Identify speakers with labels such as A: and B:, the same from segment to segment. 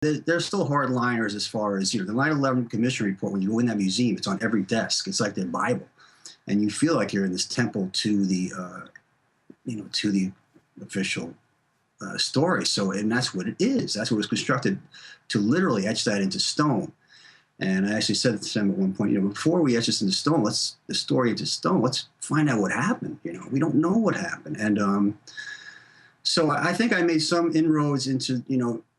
A: They're still hardliners as far as, the 9/11 Commission report. When you go in that museum, it's on every desk. It's like their Bible, and you feel like you're in this temple to the official story. So, and that's what it is. That's what it was constructed to literally etch that into stone. And I actually said to them at one point, before we etch this into stone, the story into stone. Let's find out what happened. We don't know what happened, and so I think I made some inroads into,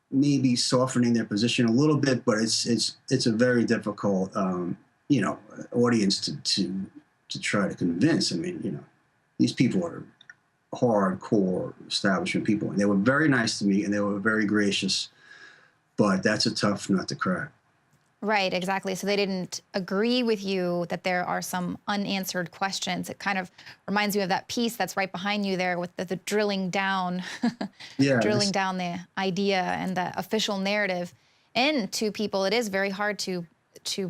A: maybe softening their position a little bit, but it's a very difficult, audience to try to convince. I mean, these people are hardcore establishment people, and they were very nice to me, and they were very gracious, but that's a tough nut to crack.
B: Right, exactly. So they didn't agree with you that there are some unanswered questions. It kind of reminds me of that piece that's right behind you there with the drilling down,
A: Yeah,
B: drilling down the idea and the official narrative into people. It is very hard to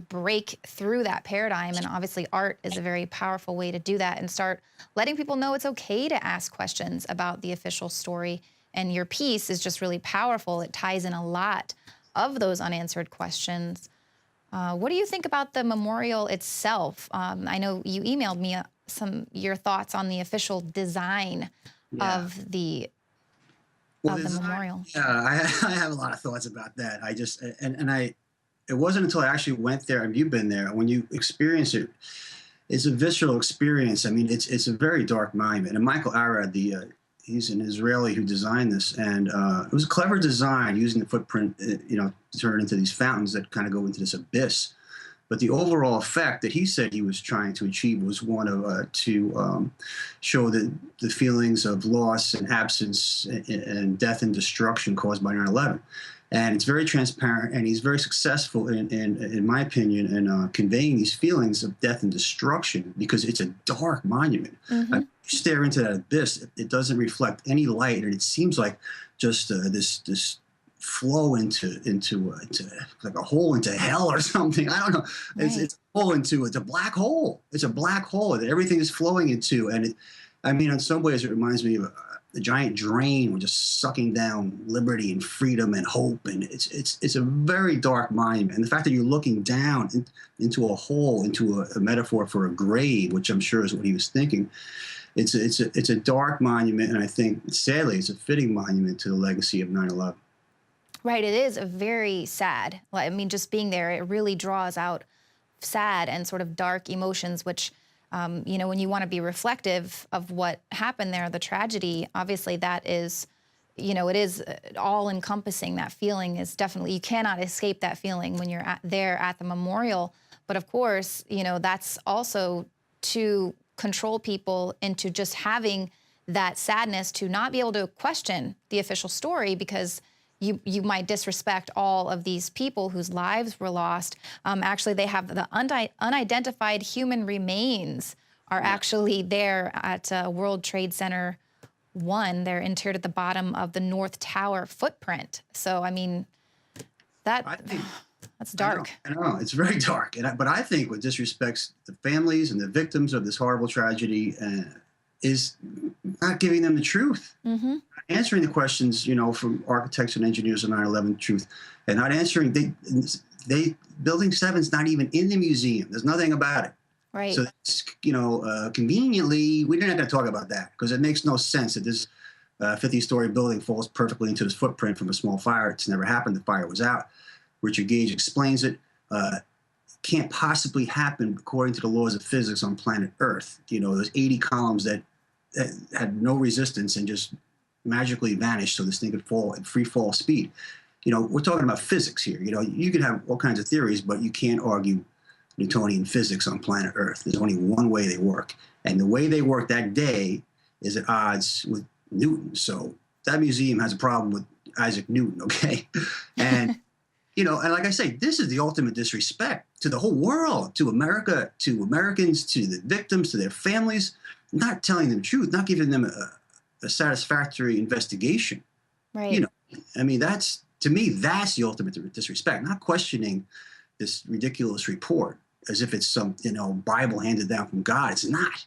B: break through that paradigm. And obviously art is a very powerful way to do that and start letting people know it's okay to ask questions about the official story. And your piece is just really powerful. It ties in a lot of those unanswered questions. What do you think about the memorial itself? I know you emailed me your thoughts on the official design
A: yeah.
B: of the
A: Well,
B: of the memorial.
A: yeah, I have a lot of thoughts about that. I just and I it wasn't until I actually went there, and you've been there, when you experience it, it's a visceral experience. I mean, it's a very dark monument. And Michael Arad, he's an Israeli who designed this, and it was a clever design using the footprint, to turn into these fountains that kind of go into this abyss. But the overall effect that he said he was trying to achieve was one of to show the feelings of loss and absence and death and destruction caused by 9/11. And it's very transparent, and he's very successful in my opinion, in conveying these feelings of death and destruction, because it's a dark monument.
B: Hmm.
A: You stare into that abyss, it doesn't reflect any light, and it seems like just this flow into like a hole into hell or something. I don't know.
B: Right.
A: It's a hole into it's a black hole. It's a black hole that everything is flowing into, and I mean, in some ways, it reminds me of a giant drain, we're just sucking down liberty and freedom and hope, and it's a very dark monument. And the fact that you're looking down into a hole, into a metaphor for a grave, which I'm sure is what he was thinking. It's a dark monument, and I think sadly it's a fitting monument to the legacy of 9/11.
B: Right. It is a very sad. I mean, just being there, it really draws out sad and sort of dark emotions, which, when you want to be reflective of what happened there, the tragedy, obviously that is, it is all encompassing. That feeling is definitely, you cannot escape that feeling when you're there at the memorial. But of course, that's also to control people into just having that sadness to not be able to question the official story, because you might disrespect all of these people whose lives were lost. Actually, they have the unidentified human remains are
A: Yeah,
B: actually there at World Trade Center 1. They're interred at the bottom of the North Tower footprint. So, I mean, that
A: I think
B: that's
A: I know,
B: dark.
A: I know, it's very dark, but I think what disrespects the families and the victims of this horrible tragedy is not giving them the truth,
B: Hmm.
A: answering the questions, from architects and engineers of 9/11 truth, and not answering. They Building 7's not even in the museum. There's nothing about it.
B: Right.
A: So, conveniently, we're not going to talk about that because it makes no sense that this 50-story building falls perfectly into this footprint from a small fire. It's never happened. The fire was out. Richard Gage explains it. Can't possibly happen according to the laws of physics on planet Earth. Those 80 columns that had no resistance and just magically vanished so this thing could fall at free fall speed. We're talking about physics here. You can have all kinds of theories, but you can't argue Newtonian physics on planet Earth. There's only one way they work. And the way they work that day is at odds with Newton. So that museum has a problem with Isaac Newton, okay? And and like I say, this is the ultimate disrespect to the whole world, to America, to Americans, to the victims, to their families, not telling them the truth, not giving them a satisfactory investigation. You
B: Right.
A: know, I mean, to me, that's the ultimate disrespect, not questioning this ridiculous report as if it's some, Bible handed down from God. It's not.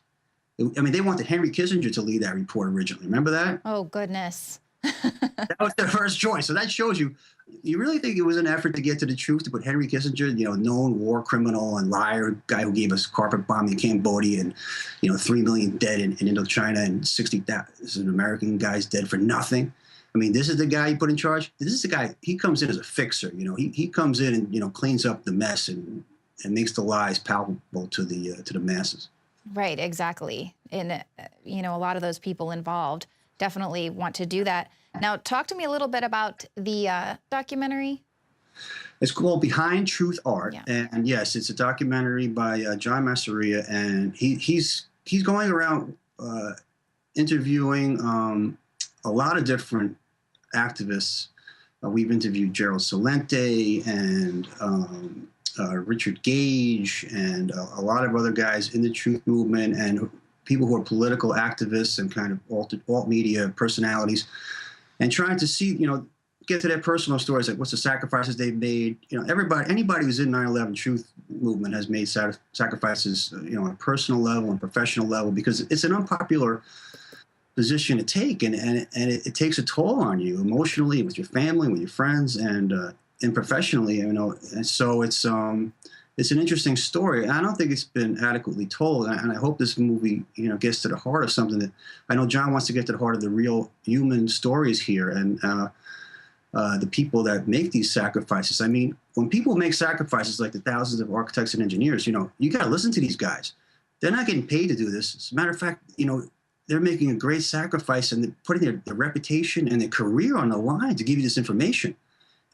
A: I mean, they wanted Henry Kissinger to lead that report originally. Remember that?
B: Oh, goodness.
A: That was their first choice. So that shows you, you really think it was an effort to get to the truth, to put Henry Kissinger, known war criminal and liar, guy who gave us carpet bombing in Cambodia and, 3 million dead in Indochina and 60,000 American guys dead for nothing. I mean, this is the guy you put in charge. This is the guy, he comes in as a fixer. He comes in and, cleans up the mess and makes the lies palpable to the masses.
B: Right, exactly. And, a lot of those people involved definitely want to do that. Now, talk to me a little bit about the documentary.
A: It's called Behind Truth Art,
B: Yeah.
A: and yes, it's a documentary by John Masseria, and he's going around interviewing a lot of different activists. We've interviewed Gerald Celente and Richard Gage and a lot of other guys in the truth movement and people who are political activists and kind of alt media personalities, and trying to see, get to their personal stories, like what's the sacrifices they've made. Anybody who's in 9/11 truth movement has made sacrifices, on a personal level and professional level, because it's an unpopular position to take, and it takes a toll on you emotionally, with your family, with your friends, and professionally, and so it's an interesting story. And I don't think it's been adequately told, and I hope this movie, gets to the heart of something that I know John wants to get to the heart of, the real human stories here, and the people that make these sacrifices. I mean, when people make sacrifices like the thousands of architects and engineers, you got to listen to these guys. They're not getting paid to do this. As a matter of fact, they're making a great sacrifice, and they're putting their reputation and their career on the line to give you this information.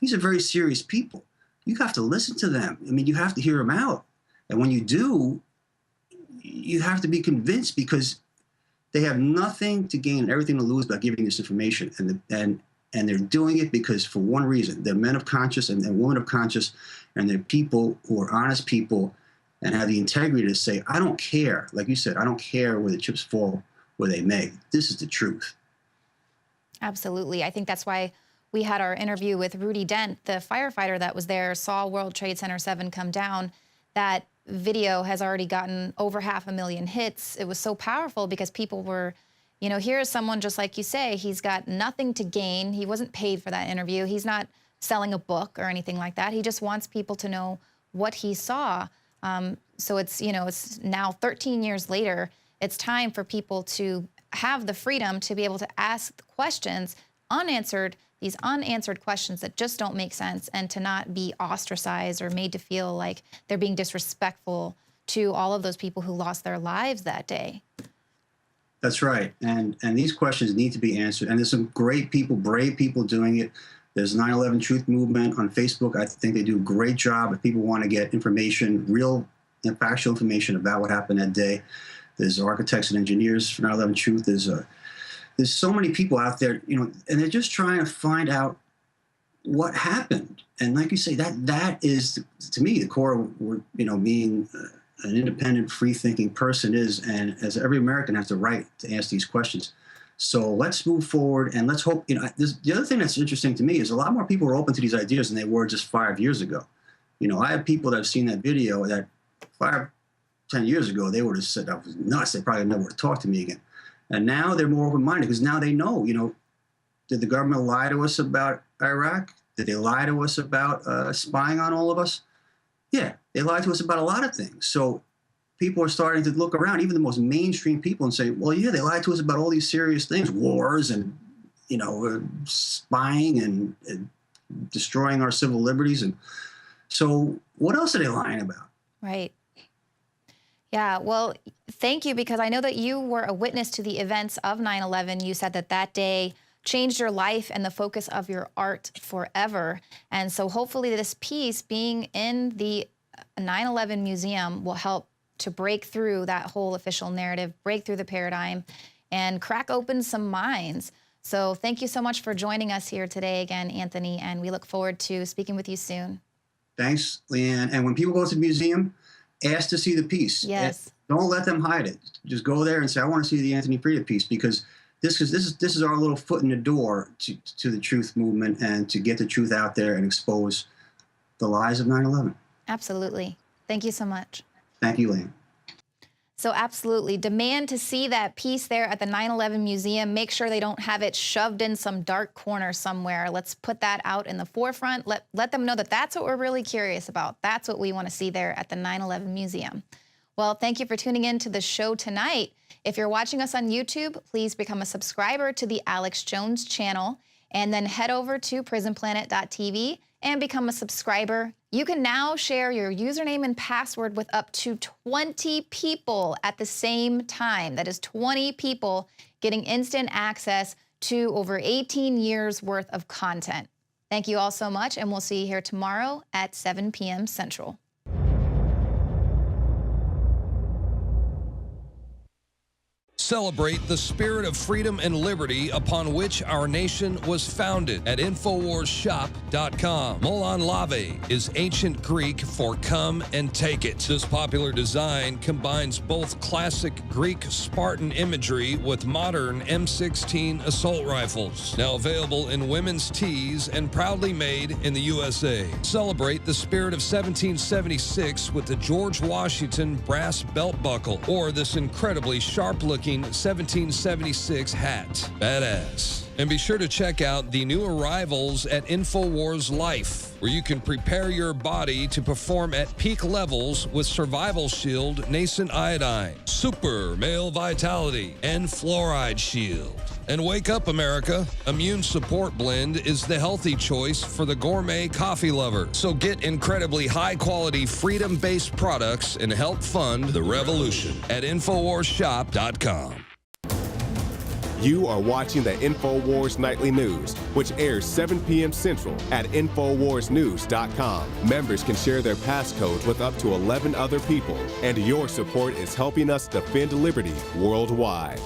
A: These are very serious people. You have to listen to them. I mean, you have to hear them out. And when you do, you have to be convinced, because they have nothing to gain and everything to lose by giving this information. And they're doing it because, for one reason, they're men of conscience and they're women of conscience, and they're people who are honest people and have the integrity to say, I don't care. Like you said, I don't care where the chips fall, where they may. This is the truth.
B: Absolutely. I think that's why we had our interview with Rudy Dent, the firefighter that was there, saw World Trade Center 7 come down. That video has already gotten over 500,000 hits. It was so powerful because people were, here's someone, just like you say, he's got nothing to gain. He wasn't paid for that interview. He's not selling a book or anything like that. He just wants people to know what he saw. So it's, it's now 13 years later. It's time for people to have the freedom to be able to ask questions, these unanswered questions that just don't make sense, and to not be ostracized or made to feel like they're being disrespectful to all of those people who lost their lives that day.
A: That's right. And these questions need to be answered. And there's some great people, brave people doing it. There's 9/11 Truth Movement on Facebook. I think they do a great job. If people want to get information, real and factual information about what happened that day, there's architects and engineers for 9/11 Truth. There's so many people out there, and they're just trying to find out what happened. And like you say, that is, to me, the core of what, being an independent, free-thinking person is, and as every American has the right to ask these questions. So let's move forward, and let's hope. The other thing that's interesting to me is a lot more people are open to these ideas than they were just 5 years ago. I have people that have seen that video that 10 years ago, they would have said that was nuts. They probably never would have talked to me again. And now they're more open-minded, because now they know, did the government lie to us about Iraq? Did they lie to us about spying on all of us? Yeah, they lied to us about a lot of things. So people are starting to look around, even the most mainstream people, and say, well, yeah, they lied to us about all these serious things, wars and, spying and destroying our civil liberties. And so what else are they lying about?
B: Right. Yeah, well, thank you, because I know that you were a witness to the events of 9/11. You said that day changed your life and the focus of your art forever. And so hopefully this piece, being in the 9/11 museum, will help to break through that whole official narrative, break through the paradigm, and crack open some minds. So thank you so much for joining us here today again, Anthony, and we look forward to speaking with you soon.
A: Thanks, Leanne. And when people go to the museum, ask to see the piece.
B: Yes.
A: Don't let them hide it. Just go there and say, I want to see the Anthony Freda piece, because this is our little foot in the door to the truth movement, and to get the truth out there and expose the lies of 9/11.
B: Absolutely. Thank you so much.
A: Thank you, Leanne.
B: So absolutely, demand to see that piece there at the 9/11 Museum. Make sure they don't have it shoved in some dark corner somewhere. Let's put that out in the forefront. Let them know that that's what we're really curious about. That's what we want to see there at the 9/11 Museum. Well, thank you for tuning in to the show tonight. If you're watching us on YouTube, please become a subscriber to the Alex Jones channel, and then head over to prisonplanet.tv and become a subscriber. You can now share your username and password with up to 20 people at the same time. That is 20 people getting instant access to over 18 years worth of content. Thank you all so much, and we'll see you here tomorrow at 7 p.m. Central.
C: Celebrate the spirit of freedom and liberty upon which our nation was founded at INFOWARSshop.com. Molon Lave is ancient Greek for come and take it. This popular design combines both classic Greek Spartan imagery with modern M16 assault rifles. Now available in women's tees and proudly made in the USA. Celebrate the spirit of 1776 with the George Washington brass belt buckle or this incredibly sharp-looking 1776 hat. Badass. And be sure to check out the new arrivals at INFOWARS Life, where you can prepare your body to perform at peak levels with Survival Shield, Nascent Iodine, Super Male Vitality, and Fluoride Shield. And wake up, America. Immune Support Blend is the healthy choice for the gourmet coffee lover. So get incredibly high-quality, freedom-based products and help fund the revolution at INFOWARSshop.com.
D: You are watching the INFOWARS Nightly News, which airs 7 p.m. Central at INFOWARSnews.com. Members can share their passcodes with up to 11 other people, and your support is helping us defend liberty worldwide.